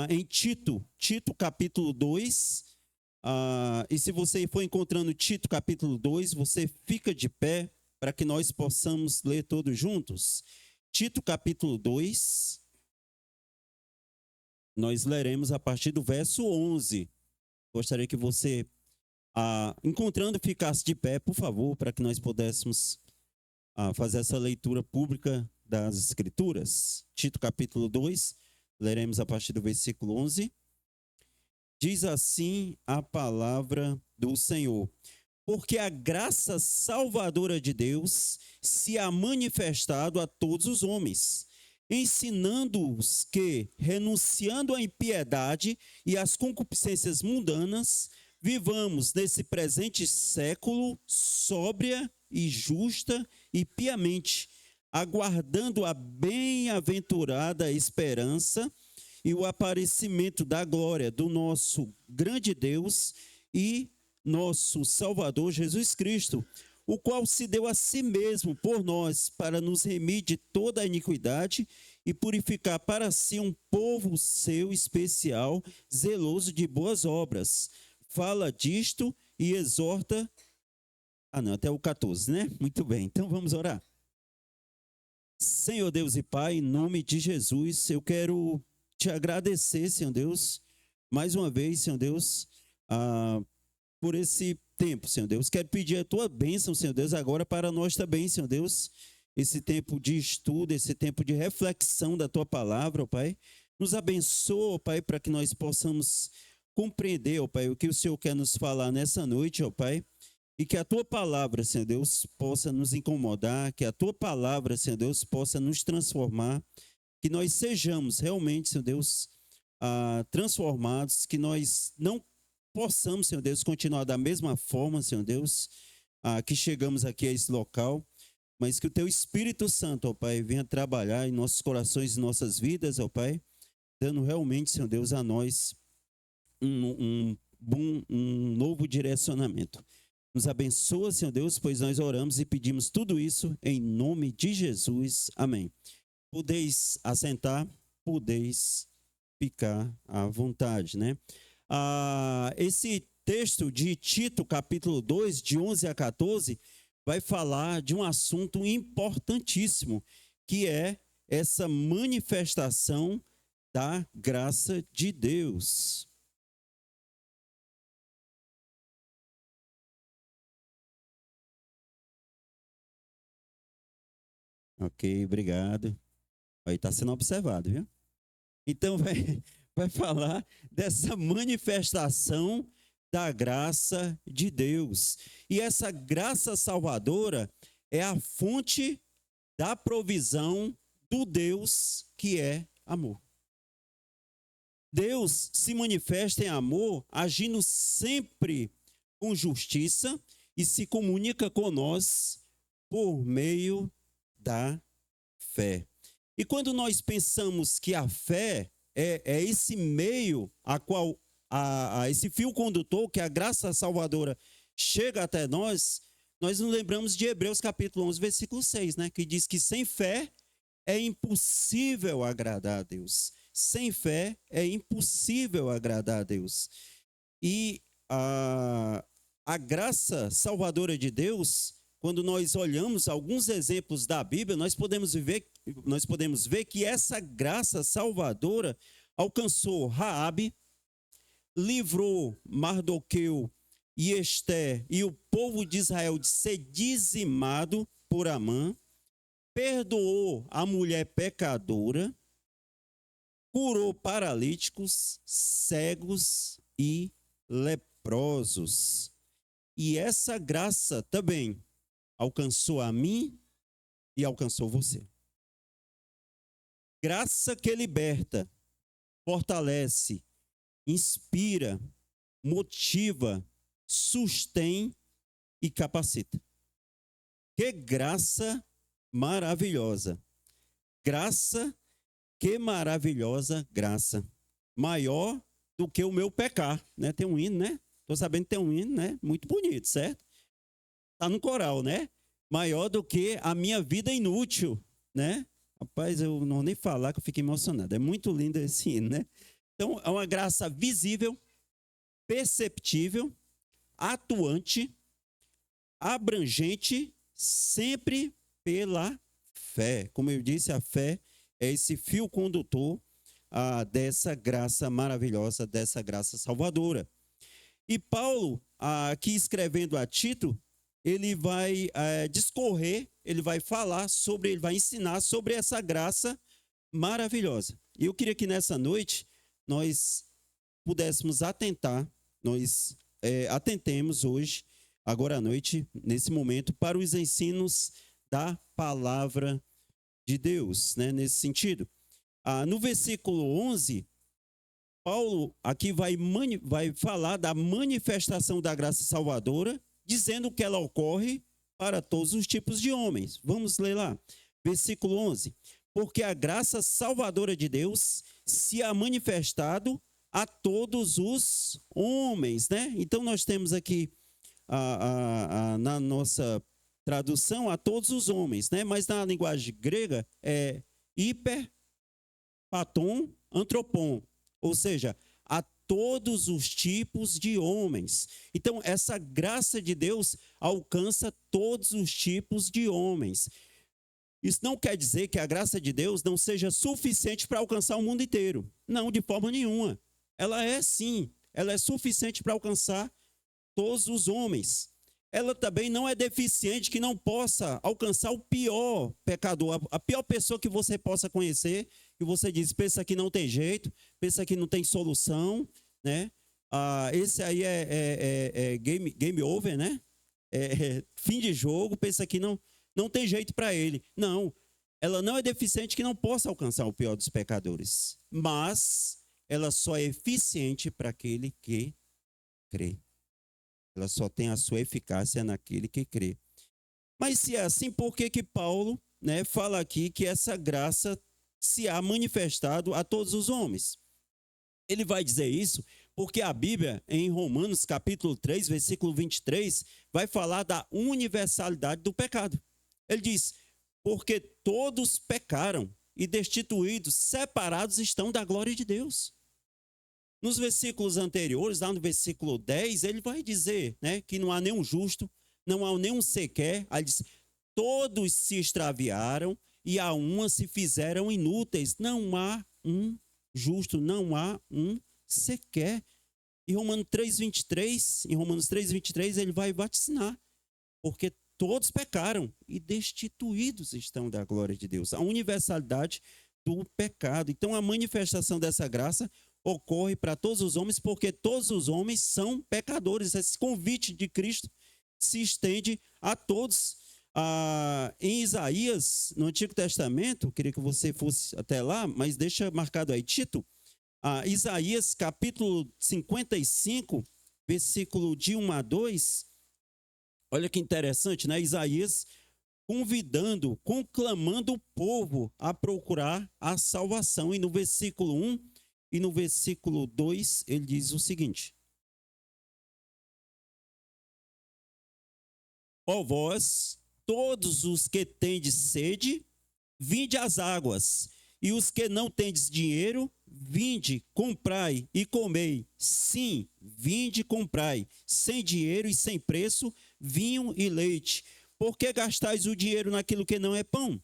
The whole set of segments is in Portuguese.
em Tito capítulo 2. E se você for encontrando Tito capítulo 2, você fica de pé para que nós possamos ler todos juntos. Tito capítulo 2, nós leremos a partir do verso 11. Gostaria que você, encontrando, ficasse de pé, por favor, para que nós pudéssemos fazer essa leitura pública das Escrituras. Tito capítulo 2, leremos a partir do versículo 11. Diz assim a palavra do Senhor: porque a graça salvadora de Deus se há manifestado a todos os homens, ensinando-os que, renunciando à impiedade e às concupiscências mundanas, vivamos nesse presente século sóbria e justa e piamente, aguardando a bem-aventurada esperança e o aparecimento da glória do nosso grande Deus e nosso Salvador Jesus Cristo, o qual se deu a si mesmo por nós para nos remir de toda a iniquidade e purificar para si um povo seu especial, zeloso de boas obras. Fala disto e exorta... até o 14, né? Muito bem, então vamos orar. Senhor Deus e Pai, em nome de Jesus, eu quero te agradecer, Senhor Deus, mais uma vez, Senhor Deus, por esse tempo, Senhor Deus. Quero pedir a tua bênção, Senhor Deus, agora para nós também, Senhor Deus, esse tempo de estudo, esse tempo de reflexão da tua palavra, ó Pai. Nos abençoa, ó Pai, para que nós possamos compreender, ó Pai, o que o Senhor quer nos falar nessa noite, ó Pai. E que a tua palavra, Senhor Deus, possa nos incomodar, que a tua palavra, Senhor Deus, possa nos transformar, que nós sejamos realmente, Senhor Deus, transformados, que nós não possamos, Senhor Deus, continuar da mesma forma, Senhor Deus, que chegamos aqui a esse local, mas que o teu Espírito Santo, ó Pai, venha trabalhar em nossos corações e nossas vidas, ó Pai, dando realmente, Senhor Deus, a nós um novo direcionamento. Nos abençoa, Senhor Deus, pois nós oramos e pedimos tudo isso em nome de Jesus. Amém. Podeis assentar, podeis ficar à vontade, né? Esse texto de Tito, capítulo 2, de 11 a 14, vai falar de um assunto importantíssimo, que é essa manifestação da graça de Deus. Ok, obrigado. Aí está sendo observado, viu? Então vai falar dessa manifestação da graça de Deus. E essa graça salvadora é a fonte da provisão do Deus que é amor. Deus se manifesta em amor, agindo sempre com justiça e se comunica com nós por meio da fé. E quando nós pensamos que a fé é esse meio a qual esse fio condutor, que a graça salvadora chega até nós, nós nos lembramos de Hebreus capítulo 11, versículo 6, né? Que diz que sem fé é impossível agradar a Deus. Sem fé é impossível agradar a Deus. E a graça salvadora de Deus, quando nós olhamos alguns exemplos da Bíblia, nós podemos ver que essa graça salvadora alcançou Raabe, livrou Mardoqueu e Esté e o povo de Israel de ser dizimado por Amã, perdoou a mulher pecadora, curou paralíticos, cegos e leprosos. E essa graça também alcançou a mim e alcançou você. Graça que liberta, fortalece, inspira, motiva, sustém e capacita. Que graça maravilhosa. Graça, que maravilhosa graça. Maior do que o meu pecar, né? Tem um hino, né? Tô sabendo que tem um hino, né? Muito bonito, certo? Tá no coral, né? Maior do que a minha vida inútil, né? Rapaz, eu não vou nem falar que eu fiquei emocionado. É muito lindo esse hino, né? Então, é uma graça visível, perceptível, atuante, abrangente, sempre pela fé. Como eu disse, a fé é esse fio condutor dessa graça maravilhosa, dessa graça salvadora. E Paulo, aqui escrevendo a Tito, ele vai discorrer, ele vai falar sobre, ele vai ensinar sobre essa graça maravilhosa. E eu queria que nessa noite nós pudéssemos atentar, nós atentemos hoje, agora à noite, nesse momento, para os ensinos da palavra de Deus, né, nesse sentido. No versículo 11, Paulo aqui vai falar da manifestação da graça salvadora, dizendo que ela ocorre para todos os tipos de homens. Vamos ler lá, versículo 11. Porque a graça salvadora de Deus se ha manifestado a todos os homens, né? Então nós temos aqui na nossa tradução a todos os homens, né? Mas na linguagem grega é hiper, paton, antropon, ou seja, a todos os tipos de homens. Então essa graça de Deus alcança todos os tipos de homens. Isso não quer dizer que a graça de Deus não seja suficiente para alcançar o mundo inteiro. Não, de forma nenhuma. Ela é sim, ela é suficiente para alcançar todos os homens. Ela também não é deficiente que não possa alcançar o pior pecador, a pior pessoa que você possa conhecer, e você diz, pensa que não tem jeito, pensa que não tem solução, né? Esse aí é game over, né? Fim de jogo, pensa que não tem jeito para ele. Não, ela não é deficiente que não possa alcançar o pior dos pecadores, mas ela só é eficiente para aquele que crê. Ela só tem a sua eficácia naquele que crê. Mas se é assim, por que Paulo, né, fala aqui que essa graça se há manifestado a todos os homens? Ele vai dizer isso porque a Bíblia, em Romanos capítulo 3, versículo 23, vai falar da universalidade do pecado. Ele diz, porque todos pecaram e destituídos, separados estão da glória de Deus. Nos versículos anteriores, lá no versículo 10, ele vai dizer, né, que não há nenhum justo, não há nenhum sequer. Aí ele diz, todos se extraviaram e a uma se fizeram inúteis. Não há um justo, não há um sequer. Em Romanos 3,23, ele vai vaticinar, porque todos pecaram e destituídos estão da glória de Deus. A universalidade do pecado. Então, a manifestação dessa graça ocorre para todos os homens, porque todos os homens são pecadores. Esse convite de Cristo se estende a todos. Em Isaías, no Antigo Testamento, queria que você fosse até lá, mas deixa marcado aí, Tito, Isaías capítulo 55, versículo de 1 a 2, olha que interessante, né? Isaías convidando, conclamando o povo a procurar a salvação. E no versículo 1 e no versículo 2, ele diz o seguinte: ó vós, todos os que tendes sede, vinde às águas, e os que não tendes dinheiro, vinde, comprai e comei. Sim, vinde e comprai, sem dinheiro e sem preço, vinho e leite. Por que gastais o dinheiro naquilo que não é pão?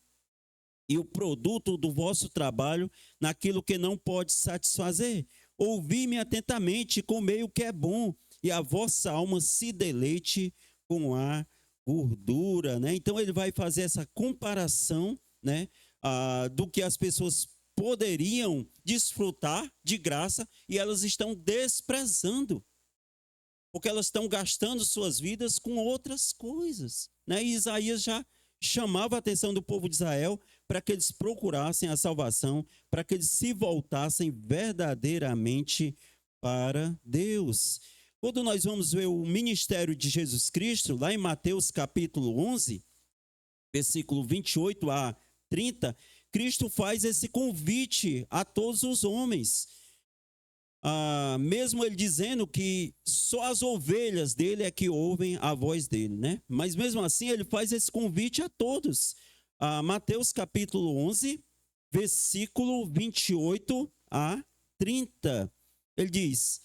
E o produto do vosso trabalho naquilo que não pode satisfazer? Ouvi-me atentamente e comei o que é bom, e a vossa alma se deleite com a gordura, né? Então ele vai fazer essa comparação, né, do que as pessoas poderiam desfrutar de graça e elas estão desprezando, porque elas estão gastando suas vidas com outras coisas, né? E Isaías já chamava a atenção do povo de Israel para que eles procurassem a salvação, para que eles se voltassem verdadeiramente para Deus. Quando nós vamos ver o ministério de Jesus Cristo, lá em Mateus capítulo 11, versículo 28 a 30, Cristo faz esse convite a todos os homens. Mesmo ele dizendo que só as ovelhas dele é que ouvem a voz dele, né? Mas mesmo assim ele faz esse convite a todos. Mateus capítulo 11, versículo 28 a 30, ele diz,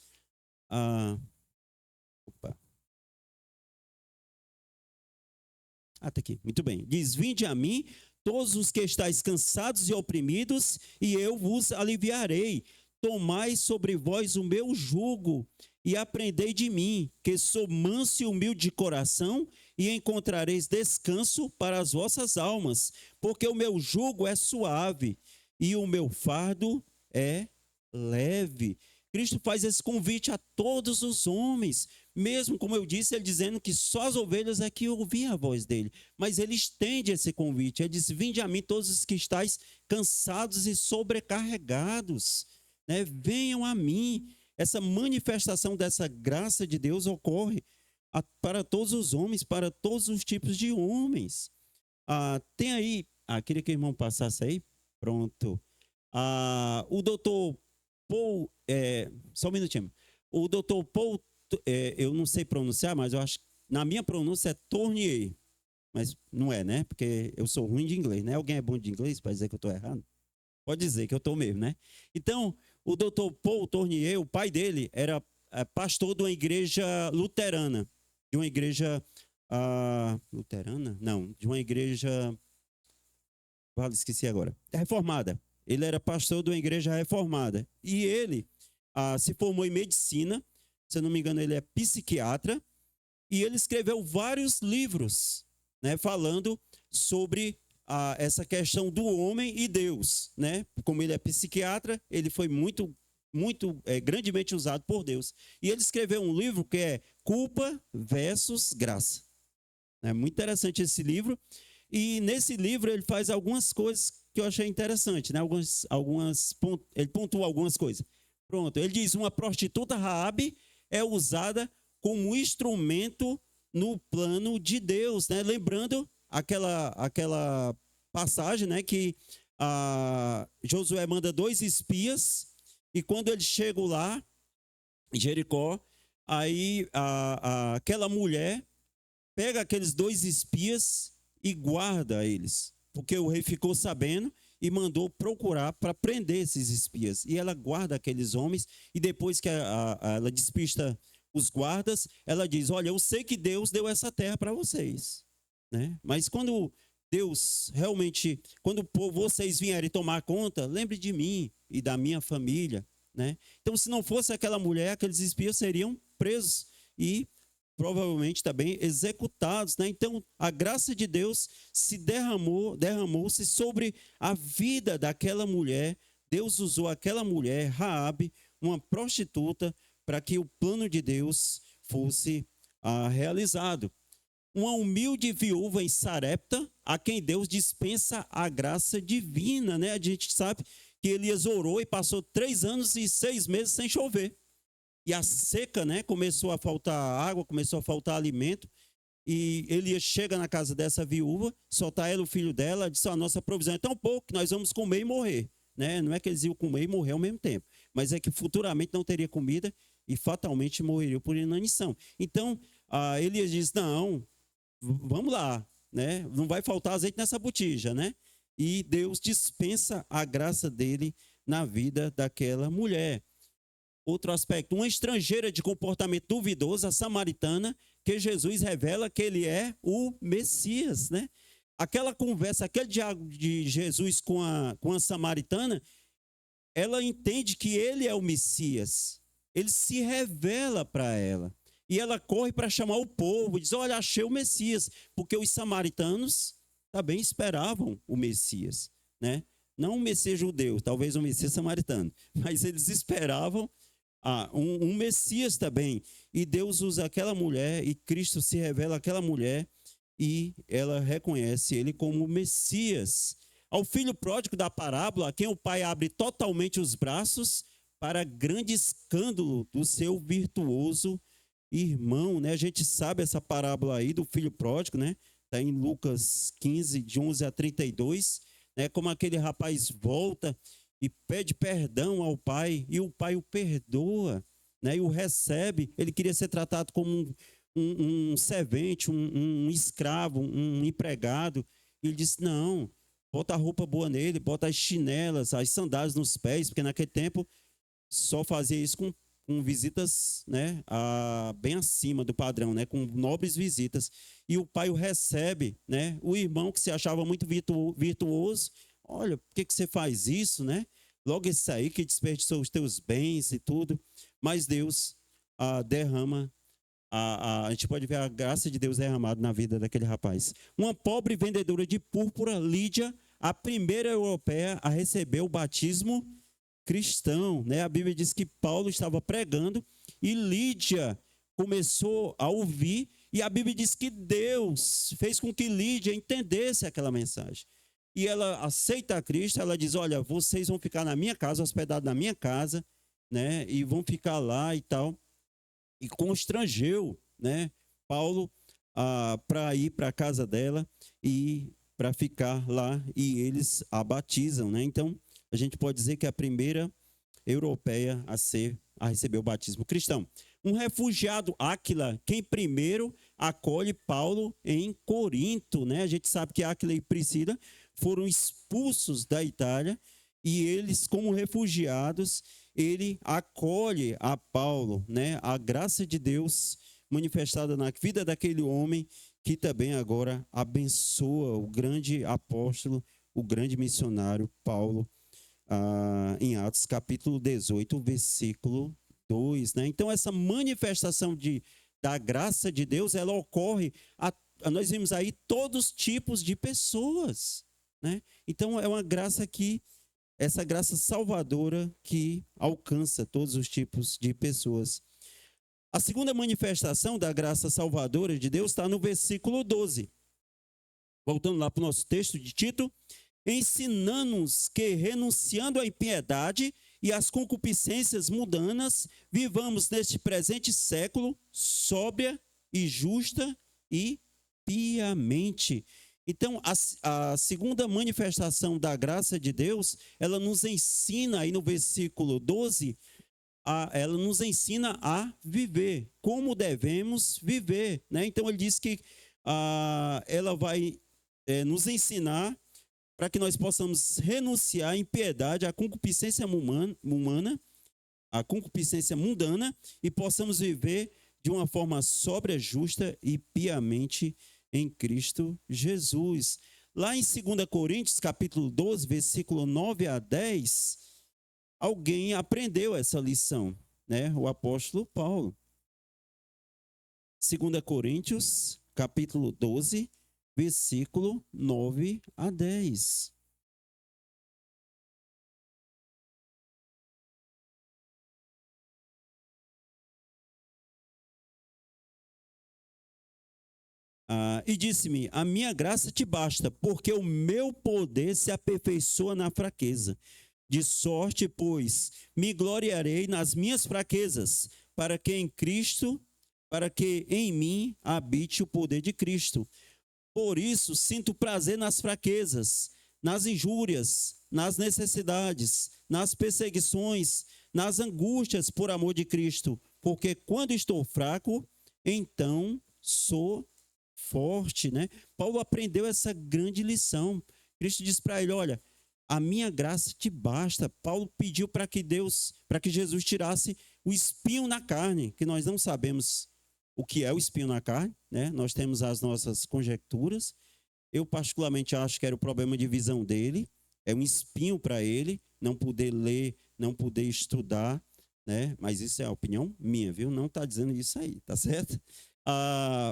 tá aqui, muito bem. Diz, vinde a mim, todos os que estáis cansados e oprimidos, e eu vos aliviarei. Tomai sobre vós o meu jugo e aprendei de mim, que sou manso e humilde de coração, e encontrareis descanso para as vossas almas, porque o meu jugo é suave e o meu fardo é leve. Cristo faz esse convite a todos os homens, mesmo como eu disse, ele dizendo que só as ovelhas é que ouviam a voz dele, mas ele estende esse convite, ele diz, vinde a mim todos os que estáis cansados e sobrecarregados, né? Venham a mim. Essa manifestação dessa graça de Deus ocorre para todos os homens, para todos os tipos de homens. Tem aí, queria que o irmão passasse aí, pronto. O doutor Paul, só um minutinho, o doutor Paul, eu não sei pronunciar, mas eu acho, na minha pronúncia é Tournier, mas não é, né? Porque eu sou ruim de inglês, né? Alguém é bom de inglês para dizer que eu estou errado? Pode dizer que eu estou mesmo, né? Então, o doutor Paul Tournier, o pai dele, era pastor de uma igreja luterana, de uma igreja luterana? Não, de uma igreja, esqueci agora, reformada. Ele era pastor de uma igreja reformada. E ele se formou em medicina, se eu não me engano, ele é psiquiatra, e ele escreveu vários livros, né, falando sobre essa questão do homem e Deus, né? Como ele é psiquiatra, ele foi muito grandemente usado por Deus. E ele escreveu um livro que é Culpa versus Graça. É muito interessante esse livro. E nesse livro ele faz algumas coisas que eu achei interessante, né? Ele pontua algumas coisas. Pronto, ele diz, uma prostituta Raabe é usada como instrumento no plano de Deus, né? Lembrando aquela passagem, né, que Josué manda 2 espias, e quando eles chegam lá em Jericó, aí aquela mulher pega aqueles 2 espias e guarda eles, porque o rei ficou sabendo e mandou procurar para prender esses espias. E ela guarda aqueles homens, e depois que ela despista os guardas, ela diz, olha, eu sei que Deus deu essa terra para vocês, né? Mas quando Deus realmente, quando vocês vierem tomar conta, lembre de mim e da minha família, né? Então, se não fosse aquela mulher, aqueles espias seriam presos e provavelmente também executados, né? Então, a graça de Deus se derramou-se sobre a vida daquela mulher. Deus usou aquela mulher, Raabe, uma prostituta, para que o plano de Deus fosse realizado. Uma humilde viúva em Sarepta, a quem Deus dispensa a graça divina, né? A gente sabe que Elias orou e passou 3 anos e 6 meses sem chover. E a seca, né? Começou a faltar água, começou a faltar alimento. E Elias chega na casa dessa viúva, só está ela, o filho dela, diz, a nossa provisão é tão pouco que nós vamos comer e morrer, né? Não é que eles iam comer e morrer ao mesmo tempo, mas é que futuramente não teria comida e fatalmente morreria por inanição. Então, Elias diz, não, vamos lá, né? Não vai faltar azeite nessa botija, né? E Deus dispensa a graça dele na vida daquela mulher. Outro aspecto, uma estrangeira de comportamento duvidoso, a samaritana, que Jesus revela que ele é o Messias, né? Aquela conversa, aquele diálogo de Jesus com a samaritana, ela entende que ele é o Messias. Ele se revela para ela. E ela corre para chamar o povo, diz, olha, achei o Messias. Porque os samaritanos também esperavam o Messias, né? Não o Messias judeu, talvez o Messias samaritano. Mas eles esperavam um Messias também. E Deus usa aquela mulher, e Cristo se revela àquela mulher, e ela reconhece ele como Messias. Ao filho pródigo da parábola, a quem o pai abre totalmente os braços, para grande escândalo do seu virtuoso irmão, né? A gente sabe essa parábola aí do filho pródigo, né? Está em Lucas 15, de 11 a 32, né? Como aquele rapaz volta e pede perdão ao pai, e o pai o perdoa, né? E o recebe. Ele queria ser tratado como um servente, um escravo, um empregado. E ele disse, não, bota a roupa boa nele, bota as chinelas, as sandálias nos pés, porque naquele tempo só fazia isso com visitas, né, bem acima do padrão, né, com nobres visitas. E o pai o recebe, né, o irmão que se achava muito virtuoso, olha, por que você faz isso, né? Logo esse aí que desperdiçou os teus bens e tudo. Mas Deus derrama, a gente pode ver a graça de Deus derramada na vida daquele rapaz. Uma pobre vendedora de púrpura, Lídia, a primeira europeia a receber o batismo cristão, né? A Bíblia diz que Paulo estava pregando e Lídia começou a ouvir, e a Bíblia diz que Deus fez com que Lídia entendesse aquela mensagem. E ela aceita a Cristo, ela diz: olha, vocês vão ficar na minha casa, hospedados na minha casa, né? E vão ficar lá e tal. E constrangeu, né, Paulo para ir para a casa dela e para ficar lá, e eles a batizam, né? Então, a gente pode dizer que é a primeira europeia a receber o batismo cristão. Um refugiado, Áquila, quem primeiro acolhe Paulo em Corinto, né? A gente sabe que Áquila e Priscila foram expulsos da Itália, e eles, como refugiados, ele acolhe a Paulo, né? A graça de Deus manifestada na vida daquele homem, que também agora abençoa o grande apóstolo, o grande missionário Paulo, em Atos capítulo 18, versículo 2, né? Então essa manifestação da graça de Deus, ela ocorre nós vimos aí todos os tipos de pessoas, né? Então é uma graça essa graça salvadora que alcança todos os tipos de pessoas. A segunda manifestação da graça salvadora de Deus está no versículo 12. Voltando lá para o nosso texto de Tito: ensinando-nos que, renunciando à impiedade e às concupiscências mundanas, vivamos neste presente século sóbria e justa e piamente. Então, a segunda manifestação da graça de Deus, ela nos ensina, aí no versículo 12, ela nos ensina a viver, como devemos viver, né? Então, ele diz que ela vai nos ensinar para que nós possamos renunciar à impiedade, à concupiscência humana, à concupiscência mundana, e possamos viver de uma forma sóbria, justa e piamente em Cristo Jesus. Lá em 2 Coríntios, capítulo 12, versículo 9 a 10, alguém aprendeu essa lição, né? O apóstolo Paulo. 2 Coríntios, capítulo 12, versículo 9 a 10. E disse-me: a minha graça te basta, porque o meu poder se aperfeiçoa na fraqueza. De sorte, pois, me gloriarei nas minhas fraquezas, para que em mim habite o poder de Cristo. Por isso, sinto prazer nas fraquezas, nas injúrias, nas necessidades, nas perseguições, nas angústias por amor de Cristo, porque quando estou fraco, então sou forte, né? Paulo aprendeu essa grande lição. Cristo diz para ele: olha, a minha graça te basta. Paulo pediu para que Jesus tirasse o espinho na carne, que nós não sabemos o que é o espinho na carne, né? Nós temos as nossas conjecturas. Eu particularmente acho que era o problema de visão dele, é um espinho para ele, não poder ler, não poder estudar, né? Mas isso é a opinião minha, viu? Não está dizendo isso aí, tá certo?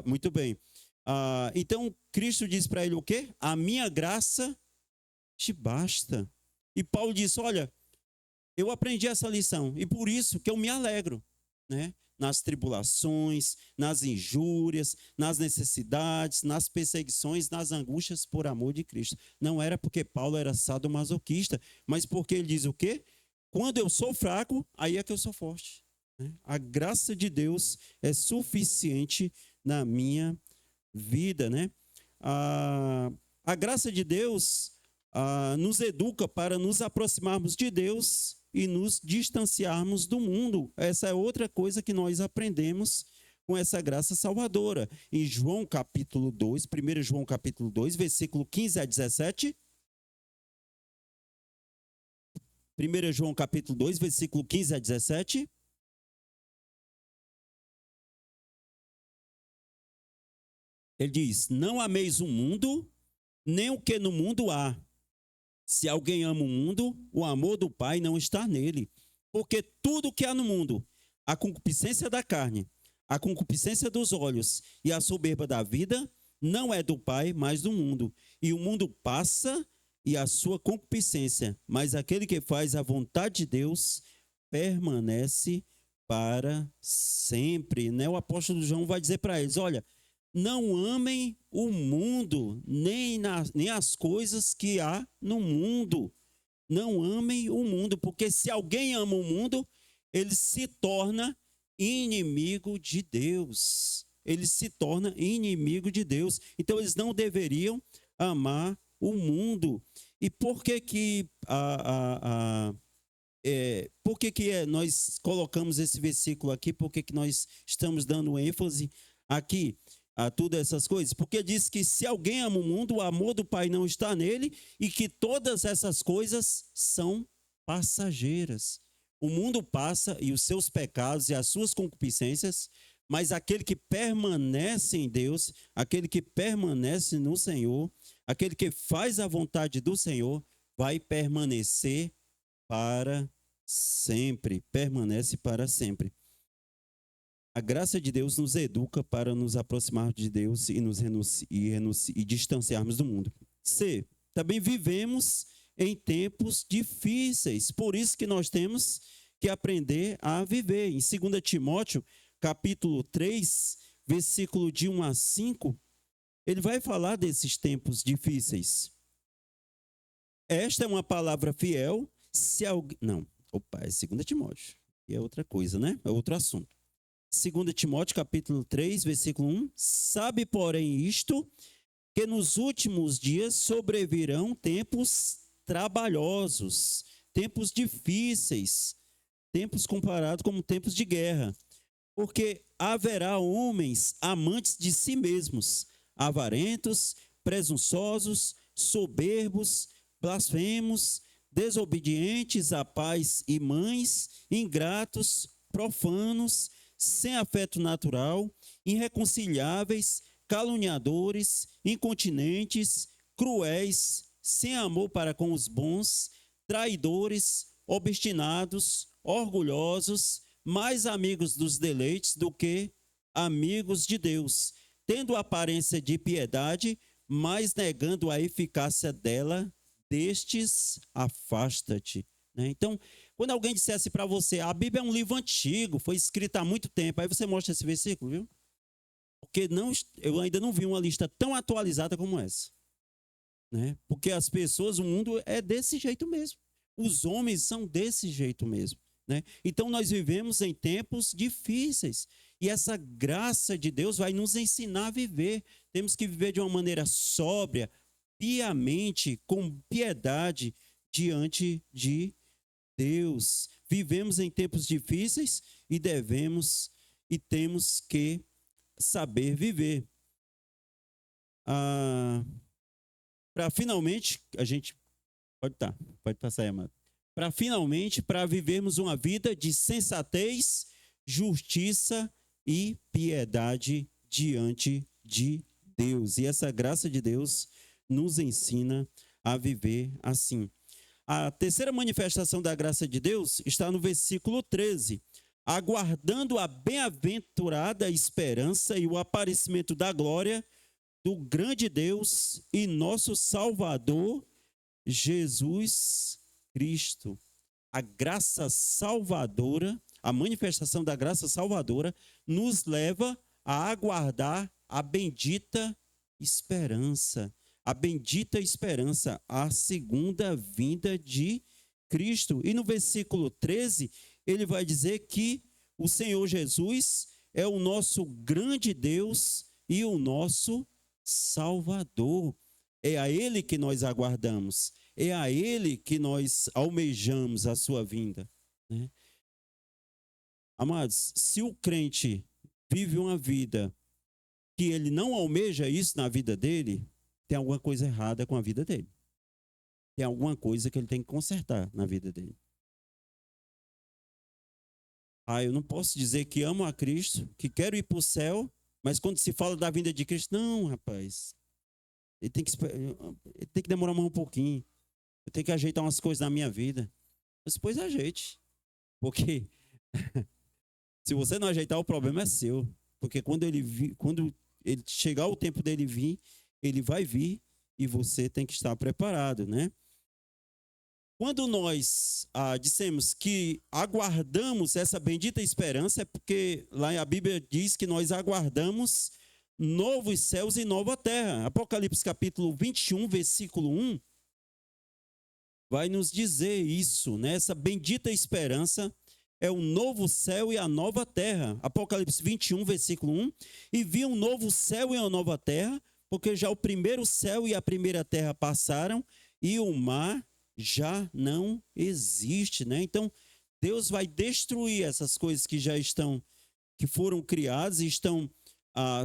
Muito bem. Então, Cristo diz para ele o quê? A minha graça te basta. E Paulo diz: olha, eu aprendi essa lição, e por isso que eu me alegro, né? Nas tribulações, nas injúrias, nas necessidades, nas perseguições, nas angústias por amor de Cristo. Não era porque Paulo era sadomasoquista, mas porque ele diz o quê? Quando eu sou fraco, aí é que eu sou forte, né? A graça de Deus é suficiente na minha vida, né? A graça de Deus nos educa para nos aproximarmos de Deus e nos distanciarmos do mundo. Essa é outra coisa que nós aprendemos com essa graça salvadora. Em João capítulo 2, 1 João capítulo 2, versículo 15 a 17. 1 João capítulo 2, versículo 15 a 17. Ele diz: não ameis o mundo, nem o que no mundo há. Se alguém ama o mundo, o amor do Pai não está nele. Porque tudo que há no mundo, a concupiscência da carne, a concupiscência dos olhos e a soberba da vida, não é do Pai, mas do mundo. E o mundo passa e a sua concupiscência, mas aquele que faz a vontade de Deus permanece para sempre. Né? O apóstolo João vai dizer para eles: olha, não amem o mundo, nem as coisas que há no mundo. Não amem o mundo, porque se alguém ama o mundo, ele se torna inimigo de Deus. Ele se torna inimigo de Deus. Então, eles não deveriam amar o mundo. E por que que nós colocamos esse versículo aqui? Por que que nós estamos dando ênfase aqui a tudo essas coisas? Porque diz que se alguém ama o mundo, o amor do Pai não está nele, e que todas essas coisas são passageiras. O mundo passa e os seus pecados e as suas concupiscências, mas aquele que permanece em Deus, aquele que permanece no Senhor, aquele que faz a vontade do Senhor, vai permanecer para sempre. Permanece para sempre. A graça de Deus nos educa para nos aproximarmos de Deus e distanciarmos do mundo. C. Também vivemos em tempos difíceis, por isso que nós temos que aprender a viver. Em 2 Timóteo, capítulo 3, versículo de 1 a 5, ele vai falar desses tempos difíceis. Esta é uma palavra fiel, se alguém... Não, opa, é 2 Timóteo, e é outra coisa, né? É outro assunto. 2 Timóteo, capítulo 3, versículo 1. Sabe, porém, isto, que nos últimos dias sobrevirão tempos trabalhosos, tempos difíceis, tempos comparados como tempos de guerra. Porque haverá homens amantes de si mesmos, avarentos, presunçosos, soberbos, blasfemos, desobedientes a pais e mães, ingratos, profanos, sem afeto natural, irreconciliáveis, caluniadores, incontinentes, cruéis, sem amor para com os bons, traidores, obstinados, orgulhosos, mais amigos dos deleites do que amigos de Deus, tendo aparência de piedade, mas negando a eficácia dela, destes afasta-te. Então, quando alguém dissesse para você, a Bíblia é um livro antigo, foi escrita há muito tempo, aí você mostra esse versículo, viu? Porque eu ainda não vi uma lista tão atualizada como essa. Porque as pessoas, o mundo é desse jeito mesmo. Os homens são desse jeito mesmo. Então, nós vivemos em tempos difíceis. E essa graça de Deus vai nos ensinar a viver. Temos que viver de uma maneira sóbria, piamente, com piedade diante de Deus. Vivemos em tempos difíceis e temos que saber viver. Para finalmente, a gente pode passar aí, amado. Para vivermos uma vida de sensatez, justiça e piedade diante de Deus. E essa graça de Deus nos ensina a viver assim. A terceira manifestação da graça de Deus está no versículo 13. Aguardando a bem-aventurada esperança e o aparecimento da glória do grande Deus e nosso Salvador, Jesus Cristo. A graça salvadora, a manifestação da graça salvadora, nos leva a aguardar a bendita esperança. A bendita esperança, a segunda vinda de Cristo. E no versículo 13, ele vai dizer que o Senhor Jesus é o nosso grande Deus e o nosso Salvador. É a Ele que nós aguardamos. É a Ele que nós almejamos a sua vinda. Amados, se o crente vive uma vida que ele não almeja isso na vida dele, tem alguma coisa errada com a vida dele. Tem alguma coisa que ele tem que consertar na vida dele. Eu não posso dizer que amo a Cristo, que quero ir para o céu, mas quando se fala da vinda de Cristo, não, rapaz, ele tem que demorar mais um pouquinho. Eu tenho que ajeitar umas coisas na minha vida. Mas depois ajeite. Porque se você não ajeitar, o problema é seu. Porque quando ele chegar o tempo dele vir, ele vai vir e você tem que estar preparado, né? Quando nós dissemos que aguardamos essa bendita esperança, é porque lá a Bíblia diz que nós aguardamos novos céus e nova terra. Apocalipse capítulo 21, versículo 1, vai nos dizer isso, né? Essa bendita esperança é o novo céu e a nova terra. Apocalipse 21, versículo 1. E vi um novo céu e uma nova terra, porque já o primeiro céu e a primeira terra passaram, e o mar já não existe, né? Então, Deus vai destruir essas coisas que já estão, que foram criadas e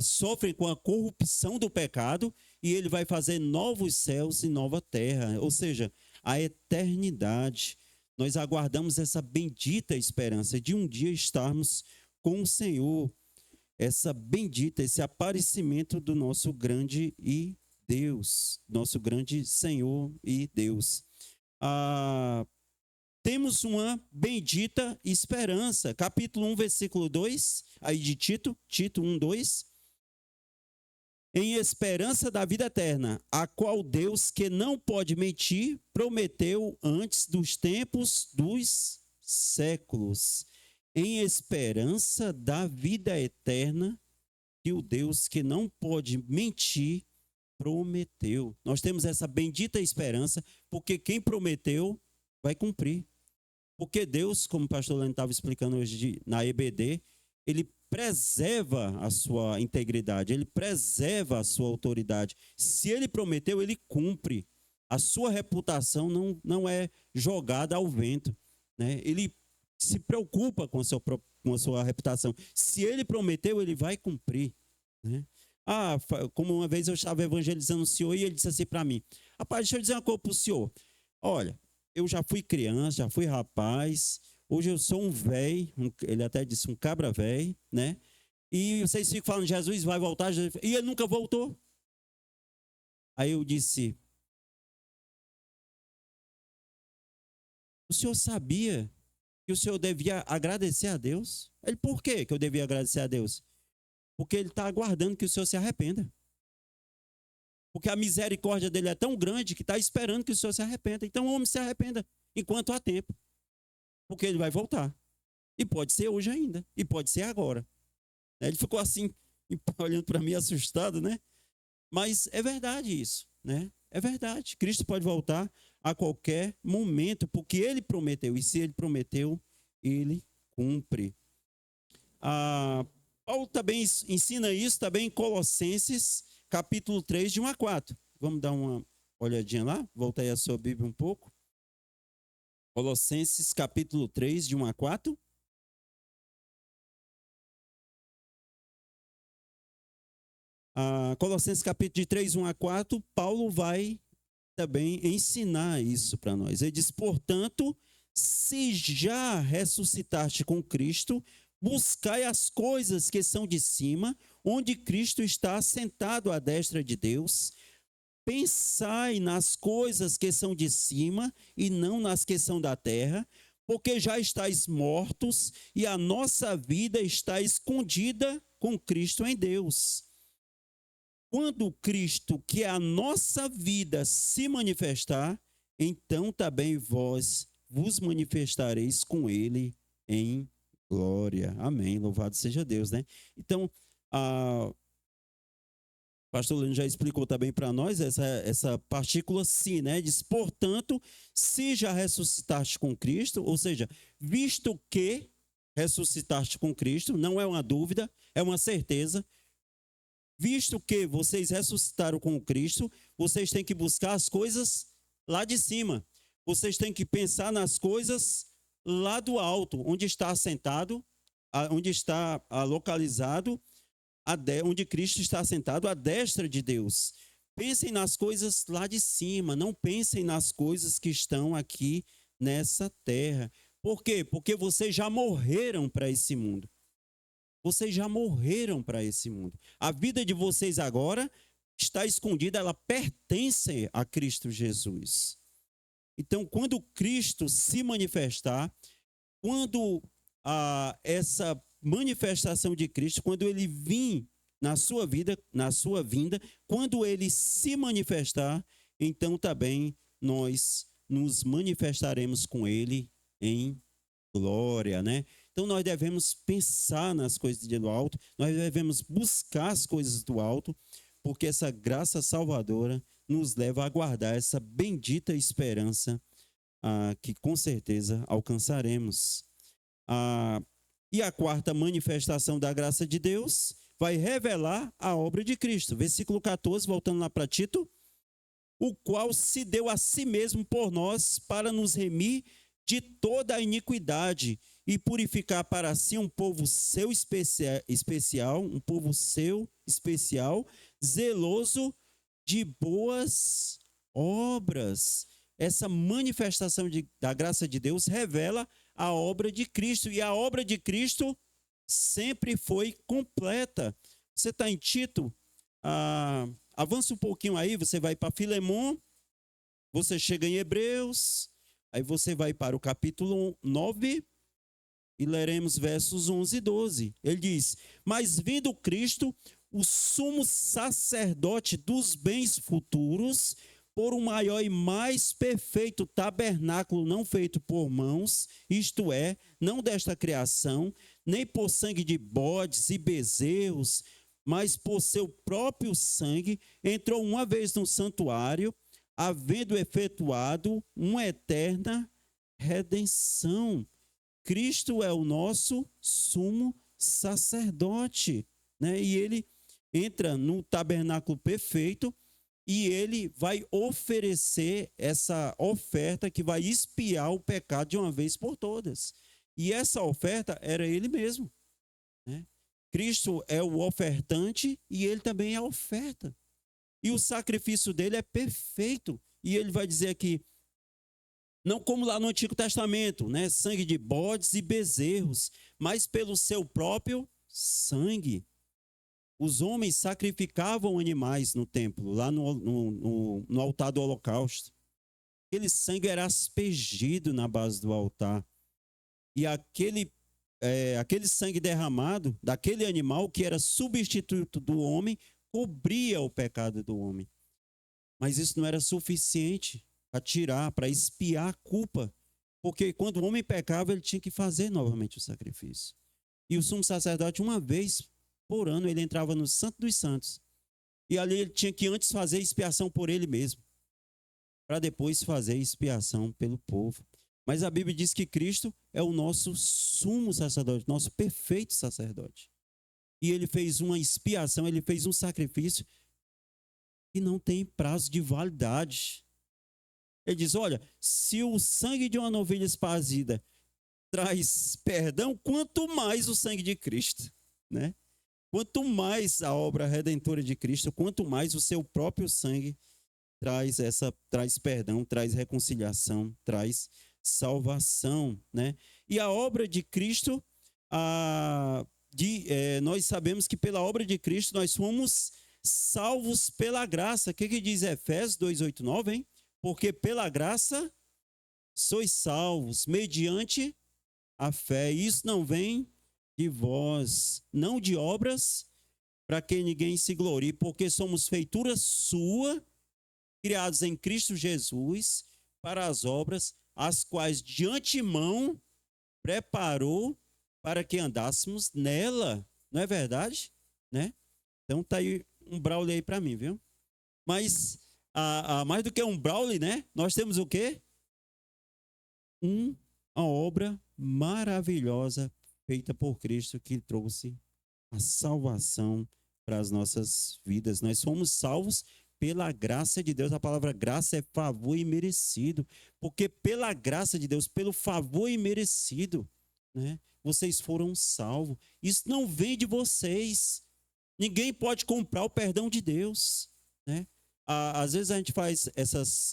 sofrem com a corrupção do pecado, e ele vai fazer novos céus e nova terra, ou seja, a eternidade. Nós aguardamos essa bendita esperança de um dia estarmos com o Senhor, esse aparecimento do nosso grande Deus, nosso grande Senhor e Deus. Temos uma bendita esperança. Capítulo 1, versículo 2, aí de Tito 1, 2. Em esperança da vida eterna, a qual Deus, que não pode mentir, prometeu antes dos tempos dos séculos. Em esperança da vida eterna, que o Deus que não pode mentir prometeu. Nós temos essa bendita esperança, porque quem prometeu vai cumprir. Porque Deus, como o pastor Lênin estava explicando hoje na EBD, ele preserva a sua integridade, ele preserva a sua autoridade. Se ele prometeu, ele cumpre. A sua reputação não é jogada ao vento, né? Ele se preocupa com a sua reputação. Se ele prometeu, ele vai cumprir, né? Como uma vez eu estava evangelizando o senhor e ele disse assim para mim: rapaz, deixa eu dizer uma coisa para o senhor. Olha, eu já fui criança, já fui rapaz, hoje eu sou um velho, ele até disse um cabra velho, né? E vocês ficam falando, Jesus vai voltar, e ele nunca voltou. Aí eu disse: o senhor sabia que o senhor devia agradecer a Deus? Ele: por quê que eu devia agradecer a Deus? Porque ele está aguardando que o senhor se arrependa. Porque a misericórdia dele é tão grande que está esperando que o senhor se arrependa. Então o homem se arrependa enquanto há tempo. Porque ele vai voltar. E pode ser hoje ainda. E pode ser agora. Ele ficou assim, olhando para mim assustado, né? Mas é verdade isso, né? É verdade. Cristo pode voltar a qualquer momento, porque ele prometeu. E se ele prometeu, ele cumpre. Paulo também ensina isso também em Colossenses, capítulo 3, de 1 a 4. Vamos dar uma olhadinha lá? Volta aí a sua Bíblia um pouco. Colossenses, capítulo 3, de 1 a 4. Colossenses, capítulo de 3, 1 a 4, Paulo vai também ensinar isso para nós. Ele diz: portanto, se já ressuscitaste com Cristo, buscai as coisas que são de cima, onde Cristo está assentado à destra de Deus. Pensai nas coisas que são de cima e não nas que são da terra, porque já estáis mortos e a nossa vida está escondida com Cristo em Deus. Quando Cristo, que é a nossa vida, se manifestar, então também vós vos manifestareis com ele em glória. Amém. Louvado seja Deus, né? Então, o pastor Lênin já explicou também para nós essa partícula se, né? Diz: portanto, se já ressuscitaste com Cristo, ou seja, visto que ressuscitaste com Cristo, não é uma dúvida, é uma certeza. Visto que vocês ressuscitaram com Cristo, vocês têm que buscar as coisas lá de cima. Vocês têm que pensar nas coisas lá do alto, onde está assentado, onde está localizado, onde Cristo está assentado à destra de Deus. Pensem nas coisas lá de cima, não pensem nas coisas que estão aqui nessa terra. Por quê? Porque vocês já morreram para esse mundo. Vocês já morreram para esse mundo. A vida de vocês agora está escondida, ela pertence a Cristo Jesus. Então, quando Cristo se manifestar, quando essa manifestação de Cristo, quando ele vir na sua vida, na sua vinda, quando ele se manifestar, então também nós nos manifestaremos com ele em glória, né? Então nós devemos pensar nas coisas do alto, nós devemos buscar as coisas do alto, porque essa graça salvadora nos leva a guardar essa bendita esperança que com certeza alcançaremos. E a quarta manifestação da graça de Deus vai revelar a obra de Cristo. Versículo 14, voltando lá para Tito. O qual se deu a si mesmo por nós para nos remir de toda a iniquidade e purificar para si um povo seu especial, um povo seu especial, zeloso de boas obras. Essa manifestação da graça de Deus revela a obra de Cristo, e a obra de Cristo sempre foi completa. Você está em Tito, avança um pouquinho aí, você vai para Filemon, você chega em Hebreus, aí você vai para o capítulo 9 e leremos versos 11 e 12. Ele diz: mas vindo Cristo, o sumo sacerdote dos bens futuros, por um maior e mais perfeito tabernáculo não feito por mãos, isto é, não desta criação, nem por sangue de bodes e bezerros, mas por seu próprio sangue, entrou uma vez no santuário, havendo efetuado uma eterna redenção. Cristo é o nosso sumo sacerdote, né? E ele entra no tabernáculo perfeito e ele vai oferecer essa oferta que vai expiar o pecado de uma vez por todas. E essa oferta era ele mesmo, né? Cristo é o ofertante e ele também é a oferta. E o sacrifício dele é perfeito. E ele vai dizer aqui, não como lá no Antigo Testamento, né? Sangue de bodes e bezerros, mas pelo seu próprio sangue. Os homens sacrificavam animais no templo, lá no altar do holocausto. Aquele sangue era aspergido na base do altar. E aquele sangue derramado daquele animal, que era substituto do homem, cobria o pecado do homem. Mas isso não era suficiente para tirar, para expiar a culpa. Porque quando o homem pecava, ele tinha que fazer novamente o sacrifício. E o sumo sacerdote, uma vez por ano, ele entrava no Santo dos Santos. E ali ele tinha que antes fazer expiação por ele mesmo, para depois fazer expiação pelo povo. Mas a Bíblia diz que Cristo é o nosso sumo sacerdote, nosso perfeito sacerdote. E ele fez uma expiação, ele fez um sacrifício que não tem prazo de validade. Ele diz, olha, se o sangue de uma novilha espazida traz perdão, quanto mais o sangue de Cristo, né? Quanto mais a obra redentora de Cristo, quanto mais o seu próprio sangue traz perdão, traz reconciliação, traz salvação, né? E a obra de Cristo, nós sabemos que pela obra de Cristo nós fomos salvos pela graça. O que diz Efésios 2:8-9, hein? Porque pela graça sois salvos, mediante a fé. Isso não vem de vós, não de obras, para que ninguém se glorie, porque somos feitura sua, criados em Cristo Jesus, para as obras, as quais de antemão preparou para que andássemos nela. Não é verdade? Né? Então tá aí um Braille aí para mim, viu? Mas, mais do que um Braille, né? Nós temos o quê? Uma obra maravilhosa feita por Cristo, que trouxe a salvação para as nossas vidas. Nós fomos salvos pela graça de Deus. A palavra graça é favor imerecido, porque pela graça de Deus, pelo favor imerecido, né, vocês foram salvos. Isso não vem de vocês. Ninguém pode comprar o perdão de Deus, né? Às vezes a gente faz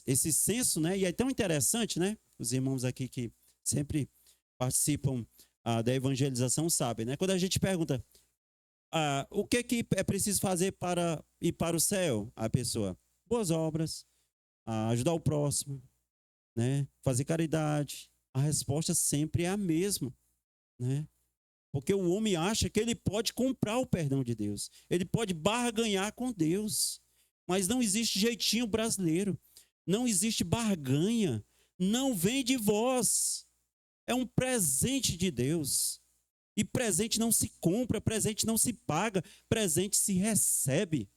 esse censo, né? E é tão interessante, né? Os irmãos aqui que sempre participam da evangelização sabem, né? Quando a gente pergunta o que é preciso fazer para ir para o céu, a pessoa, boas obras, ajudar o próximo, né? Fazer caridade. A resposta sempre é a mesma, né? Porque o homem acha que ele pode comprar o perdão de Deus, ele pode barganhar com Deus, mas não existe jeitinho brasileiro, não existe barganha, não vem de vós, é um presente de Deus. E presente não se compra, presente não se paga, presente se recebe.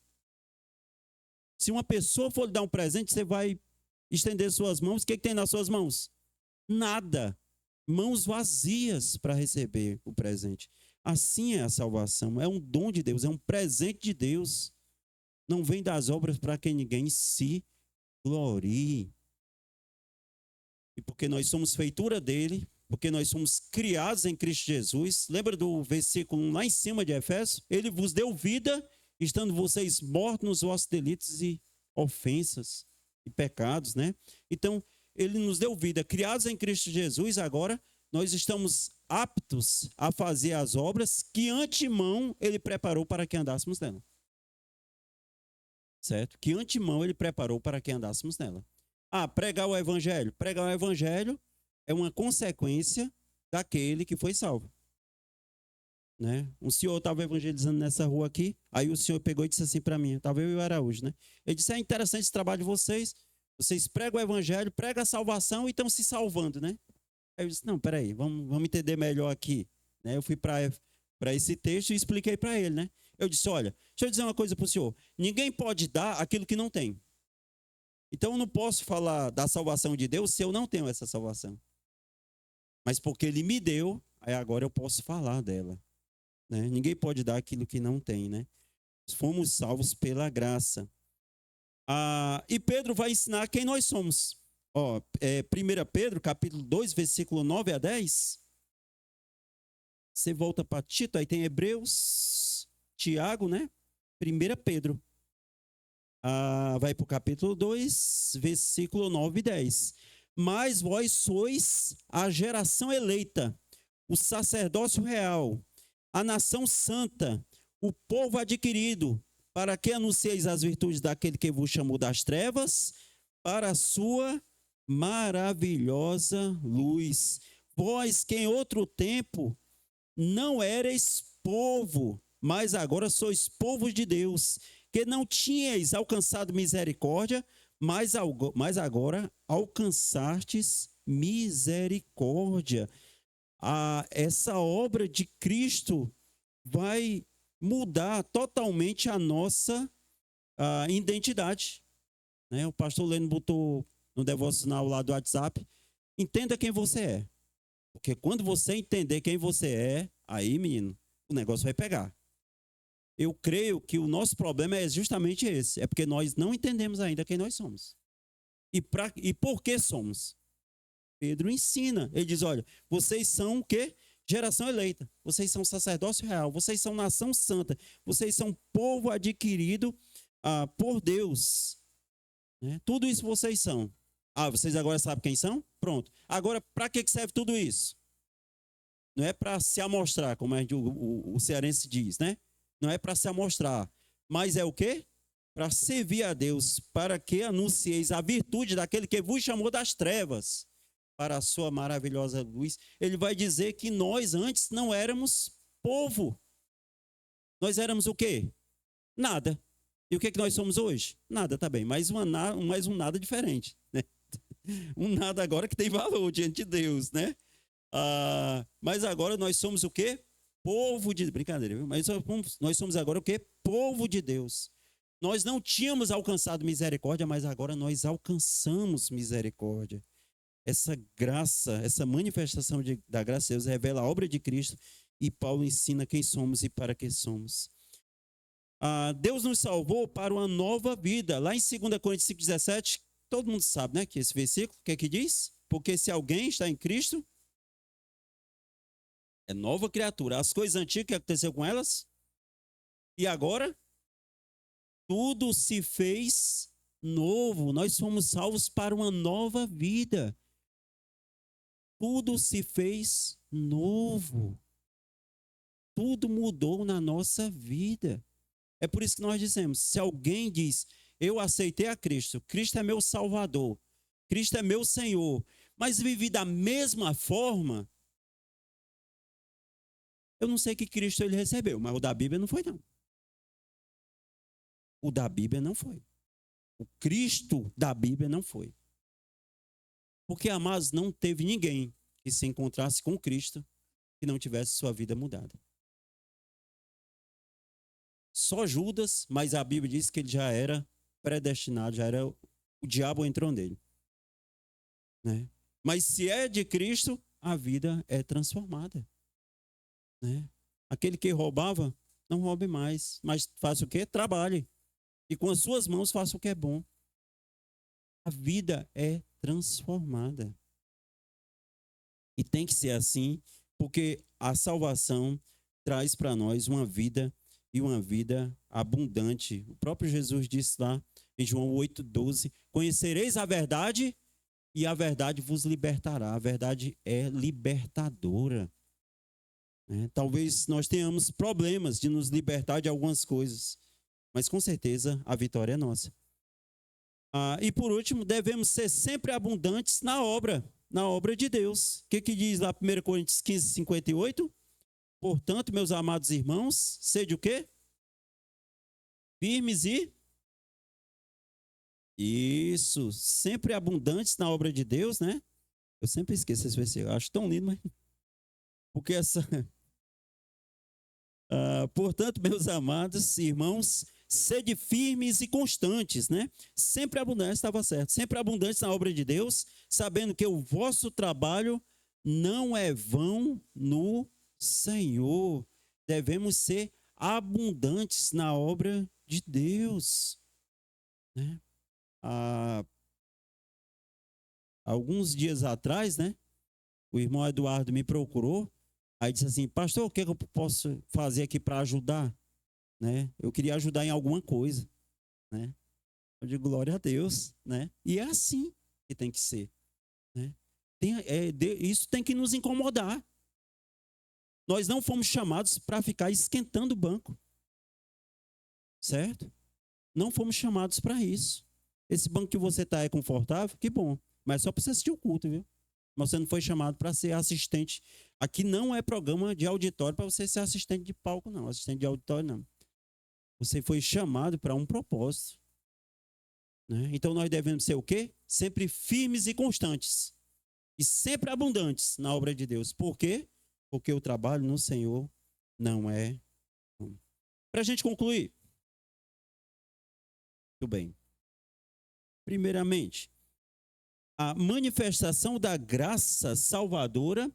Se uma pessoa for lhe dar um presente, você vai estender suas mãos, o que tem nas suas mãos? Nada. Mãos vazias para receber o presente. Assim é a salvação, é um dom de Deus, é um presente de Deus. Não vem das obras para que ninguém se glorie. E porque nós somos feitura dele, porque nós somos criados em Cristo Jesus. Lembra do versículo lá em cima de Efésios? Ele vos deu vida, estando vocês mortos nos vossos delitos e ofensas e pecados, né? Então, ele nos deu vida, criados em Cristo Jesus, agora nós estamos aptos a fazer as obras que antemão ele preparou para que andássemos nela. Certo? Que antemão ele preparou para que andássemos nela. Pregar o evangelho. Pregar o evangelho é uma consequência daquele que foi salvo. Né? Um senhor estava evangelizando nessa rua aqui, aí o senhor pegou e disse assim para mim, estava eu e o Araújo, né? Ele disse, é interessante esse trabalho de vocês pregam o evangelho, pregam a salvação e estão se salvando, né? Aí eu disse, não, peraí, vamos entender melhor aqui. Né? Eu fui para esse texto e expliquei para ele, né? Eu disse, olha, deixa eu dizer uma coisa para o senhor, ninguém pode dar aquilo que não tem. Então eu não posso falar da salvação de Deus se eu não tenho essa salvação. Mas porque ele me deu, aí agora eu posso falar dela. Né? Ninguém pode dar aquilo que não tem, né? Fomos salvos pela graça. E Pedro vai ensinar quem nós somos. 1 Pedro, capítulo 2, versículo 9 a 10. Você volta para Tito, aí tem Hebreus, Tiago, né? 1 Pedro. Vai para o capítulo 2, versículo 9 e 10. Mas vós sois a geração eleita, o sacerdócio real, a nação santa, o povo adquirido, para que anuncieis as virtudes daquele que vos chamou das trevas, para a sua maravilhosa luz. Vós que em outro tempo não erais povo, mas agora sois povo de Deus, que não tinhais alcançado misericórdia, mas agora alcançastes misericórdia. Essa obra de Cristo vai mudar totalmente a nossa identidade. Né? O pastor Leno botou no devocional lá do WhatsApp, entenda quem você é. Porque quando você entender quem você é, aí, menino, o negócio vai pegar. Eu creio que o nosso problema é justamente esse. É porque nós não entendemos ainda quem nós somos. E por que somos? Pedro ensina. Ele diz, olha, vocês são o quê? Geração eleita. Vocês são sacerdócio real. Vocês são nação santa. Vocês são povo adquirido por Deus. Né? Tudo isso vocês são. Vocês agora sabem quem são? Pronto. Agora, para que serve tudo isso? Não é para se amostrar, como o cearense diz, né? Não é para se amostrar. Mas é o quê? Para servir a Deus, para que anuncieis a virtude daquele que vos chamou das trevas para a sua maravilhosa luz. Ele vai dizer que nós antes não éramos povo. Nós éramos o quê? Nada. E o que nós somos hoje? Nada, tá bem. Mais um nada diferente. Né? Um nada agora que tem valor diante de Deus, né? Mas agora nós somos o quê? Povo de... Brincadeira, viu? Mas nós somos agora o quê? Povo de Deus. Nós não tínhamos alcançado misericórdia, mas agora nós alcançamos misericórdia. Essa graça, essa manifestação da graça de Deus revela a obra de Cristo e Paulo ensina quem somos e para que somos. Deus nos salvou para uma nova vida. Lá em 2 Coríntios 5,17, todo mundo sabe, né, que esse versículo, o que é que diz? Porque se alguém está em Cristo, é nova criatura. As coisas antigas, o que aconteceu com elas? E agora? Tudo se fez novo. Nós fomos salvos para uma nova vida. tudo se fez novo. Tudo mudou na nossa vida. É por isso que nós dizemos, se alguém diz, eu aceitei a Cristo, Cristo é meu Salvador, Cristo é meu Senhor, mas vivi da mesma forma, eu não sei que Cristo ele recebeu, mas o da Bíblia não foi não. O da Bíblia não foi. O Cristo da Bíblia não foi. Porque, amados, não teve ninguém que se encontrasse com Cristo que não tivesse sua vida mudada. Só Judas, mas a Bíblia diz que ele já era predestinado, já era, o diabo entrou nele. Né? Mas se é de Cristo, a vida é transformada. Né? Aquele que roubava, não roube mais, mas faça o quê? Trabalhe. E com as suas mãos faça o que é bom. A vida é transformada. E tem que ser assim, porque a salvação traz para nós uma vida e uma vida abundante. O próprio Jesus disse lá em João 8,12: conhecereis a verdade e a verdade vos libertará. A verdade é libertadora. Talvez nós tenhamos problemas de nos libertar de algumas coisas, mas com certeza a vitória é nossa. E por último, devemos ser sempre abundantes na obra de Deus. O que diz lá 1 Coríntios 15:58? Portanto, meus amados irmãos, sede o quê? Firmes e... Isso, sempre abundantes na obra de Deus, né? Eu sempre esqueço esse versículo, eu acho tão lindo, mas... Porque essa... portanto, meus amados irmãos, sede firmes e constantes, né? Sempre abundantes, estava certo. Sempre abundantes na obra de Deus, sabendo que o vosso trabalho não é vão no Senhor. Devemos ser abundantes na obra de Deus. Né? Alguns dias atrás, né? O irmão Eduardo me procurou, aí disse assim, pastor, o que eu posso fazer aqui para ajudar? Né? Eu queria ajudar em alguma coisa, né? Eu digo glória a Deus, né? E é assim que tem que ser, né? Isso tem que nos incomodar. Nós não fomos chamados para ficar esquentando o banco, certo? Não fomos chamados para isso. Esse banco que você está é confortável, que bom, mas só para você assistir o culto, viu? Mas você não foi chamado para ser assistente. Aqui não é programa de auditório para você ser assistente de palco, não. Assistente de auditório, não. Você foi chamado para um propósito. Né? Então nós devemos ser o quê? Sempre firmes e constantes. E sempre abundantes na obra de Deus. Por quê? Porque o trabalho no Senhor não é... Para a gente concluir. Muito bem. Primeiramente, a manifestação da graça salvadora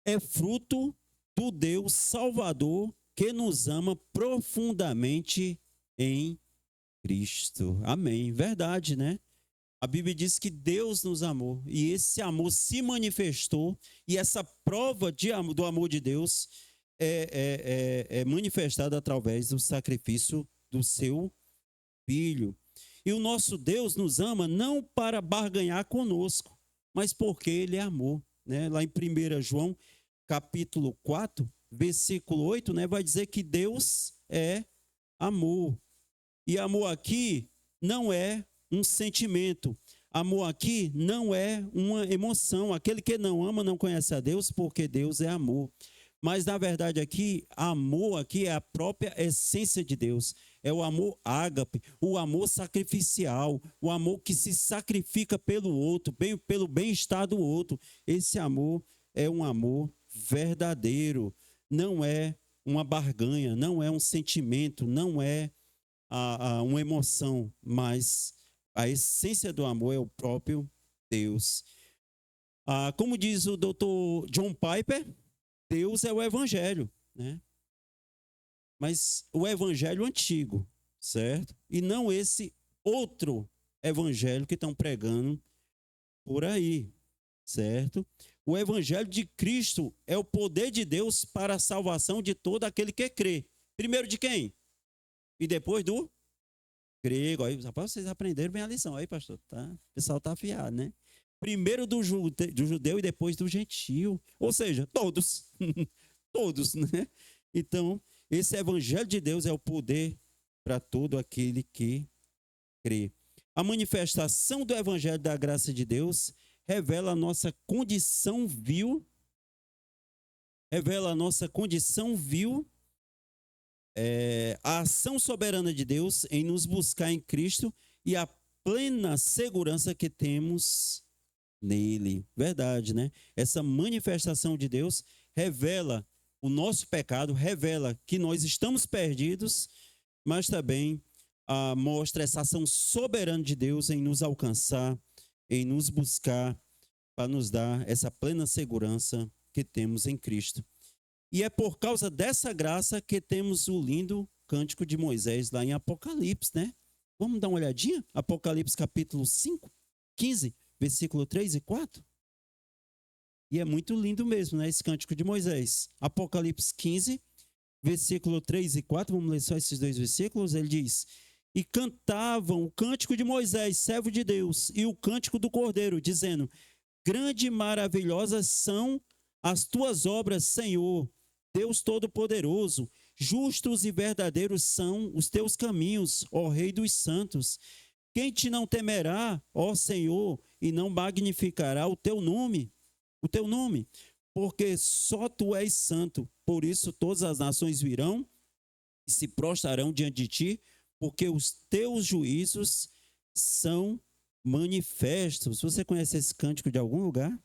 é fruto do Deus Salvador que nos ama profundamente em Cristo. Amém. Verdade, né? A Bíblia diz que Deus nos amou e esse amor se manifestou e essa prova do amor de Deus é manifestada através do sacrifício do seu Filho. E o nosso Deus nos ama não para barganhar conosco, mas porque Ele é amor. Né? Lá em 1 João, capítulo 4, versículo 8, né? Vai dizer que Deus é amor. E amor aqui não é um sentimento. Amor aqui não é uma emoção. Aquele que não ama não conhece a Deus, porque Deus é amor. Mas, na verdade, amor aqui é a própria essência de Deus. É o amor ágape, o amor sacrificial, o amor que se sacrifica pelo outro, pelo bem-estar do outro. Esse amor é um amor verdadeiro. Não é uma barganha, não é um sentimento, não é uma emoção, mas a essência do amor é o próprio Deus. Como diz o Dr. John Piper, Deus é o evangelho, né? Mas o evangelho antigo, certo? E não esse outro evangelho que estão pregando por aí, certo? O evangelho de Cristo é o poder de Deus para a salvação de todo aquele que crê. Primeiro de quem? E depois do grego. Aí, rapaz, vocês aprenderam bem a lição aí, pastor. Tá? O pessoal está afiado, né? Primeiro do judeu e depois do gentio. Ou seja, todos. Todos, né? Então, esse evangelho de Deus é o poder para todo aquele que crê. A manifestação do evangelho da graça de Deus revela a nossa condição vil, a ação soberana de Deus em nos buscar em Cristo e a plena segurança que temos nele. Verdade, né? Essa manifestação de Deus revela o nosso pecado, revela que nós estamos perdidos, mas também mostra essa ação soberana de Deus em nos alcançar, em nos buscar, para nos dar essa plena segurança que temos em Cristo. E é por causa dessa graça que temos o lindo cântico de Moisés lá em Apocalipse, né? Vamos dar uma olhadinha? Apocalipse capítulo 5, 15, versículo 3 e 4. E é muito lindo mesmo, né? Esse cântico de Moisés. Apocalipse 15, versículo 3 e 4. Vamos ler só esses dois versículos. Ele diz: e cantavam o cântico de Moisés, servo de Deus, e o cântico do Cordeiro, dizendo: grande e maravilhosas são as tuas obras, Senhor, Deus Todo-Poderoso. Justos e verdadeiros são os teus caminhos, ó Rei dos santos. Quem te não temerá, ó Senhor, e não magnificará o teu nome? Porque só tu és santo. Por isso todas as nações virão e se prostrarão diante de ti, porque os teus juízos são manifestos. Você conhece esse cântico de algum lugar?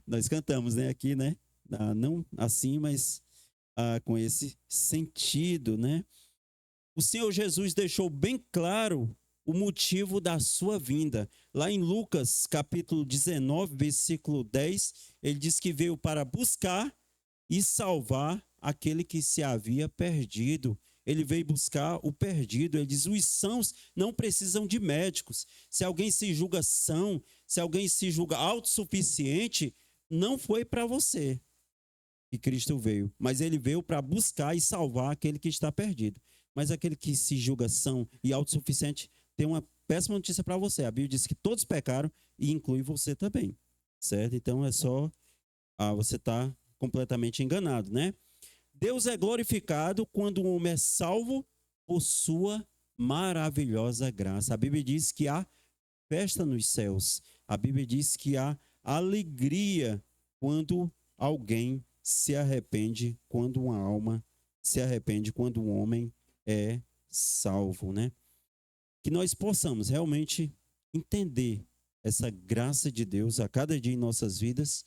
Nós cantamos, né? Aqui, né? Não assim, mas com esse sentido, né? O Senhor Jesus deixou bem claro o motivo da sua vinda. Lá em Lucas, capítulo 19, versículo 10, ele diz que veio para buscar e salvar aquele que se havia perdido. Ele veio buscar o perdido. Ele diz: os sãos não precisam de médicos. Se alguém se julga são, se alguém se julga autossuficiente, não foi para você que Cristo veio, mas ele veio para buscar e salvar aquele que está perdido. Mas aquele que se julga são e autossuficiente tem uma péssima notícia para você. A Bíblia diz que todos pecaram e inclui você também, certo? Então é só você está completamente enganado, né? Deus é glorificado quando o homem é salvo por sua maravilhosa graça. A Bíblia diz que há festa nos céus. A Bíblia diz que há alegria quando alguém se arrepende, quando uma alma se arrepende, quando um homem é salvo, né? Que nós possamos realmente entender essa graça de Deus a cada dia em nossas vidas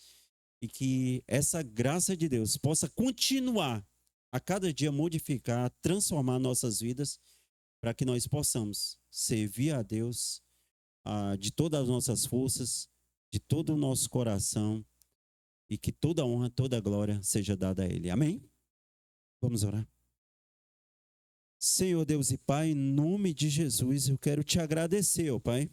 e que essa graça de Deus possa continuar a cada dia modificar, transformar nossas vidas para que nós possamos servir a Deus de todas as nossas forças, de todo o nosso coração e que toda honra, toda glória seja dada a Ele. Amém? Vamos orar. Senhor Deus e Pai, em nome de Jesus, eu quero te agradecer, ó Pai,